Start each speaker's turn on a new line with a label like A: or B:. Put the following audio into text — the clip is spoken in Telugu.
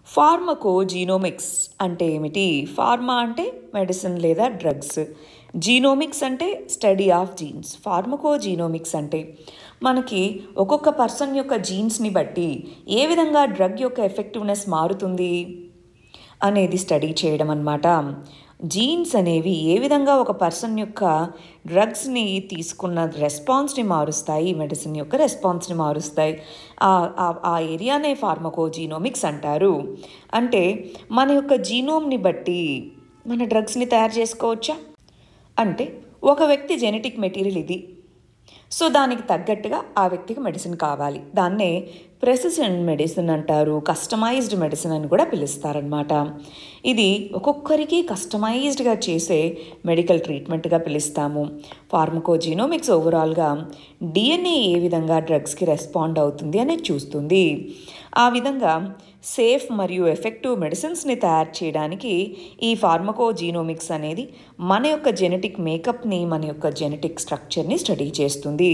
A: ఫార్మకోజీనోమిక్స్ అంటే ఏమిటి? ఫార్మా అంటే మెడిసిన్ లేదా డ్రగ్స్. జీనోమిక్స్ అంటే స్టడీ ఆఫ్ జీన్స్. ఫార్మకోజీనోమిక్స్ అంటే మనకి ఒక్కొక్క పర్సన్ యొక్క జీన్స్ని బట్టి ఏ విధంగా డ్రగ్ యొక్క ఎఫెక్టివ్నెస్ మారుతుంది అనేది స్టడీ చేయడం అన్నమాట. జీన్స్ అనేవి ఏ విధంగా ఒక పర్సన్ యొక్క డ్రగ్స్ని తీసుకున్న రెస్పాన్స్ని మారుస్తాయి, మెడిసిన్ యొక్క రెస్పాన్స్ని మారుస్తాయి. ఆ ఏరియానే ఫార్మకోజీనోమిక్స్ అంటారు. అంటే మన యొక్క జీనోమ్ని బట్టి మన డ్రగ్స్ని తయారు చేసుకోవచ్చా? అంటే ఒక వ్యక్తి జెనెటిక్ మెటీరియల్ ఇది, సో దానికి తగ్గట్టుగా ఆ వ్యక్తికి మెడిసిన్ కావాలి. దాన్నే ప్రెసిషన్ మెడిసిన్ అంటారు, కస్టమైజ్డ్ మెడిసిన్ అని కూడా పిలుస్తారనమాట. ఇది ఒక్కొక్కరికి కస్టమైజ్డ్గా చేసే మెడికల్ ట్రీట్మెంట్గా పిలుస్తాము. ఫార్మకోజీనోమిక్స్ ఓవరాల్గా డిఎన్ఏ ఏ విధంగా డ్రగ్స్కి రెస్పాండ్ అవుతుంది అనేది చూస్తుంది. ఆ విధంగా సేఫ్ మరియు ఎఫెక్టివ్ మెడిసిన్స్ని తయారు చేయడానికి ఈ ఫార్మకోజీనోమిక్స్ అనేది మన యొక్క జెనెటిక్ మేకప్ని, మన యొక్క జెనెటిక్ స్ట్రక్చర్ని స్టడీ చేస్తుంది.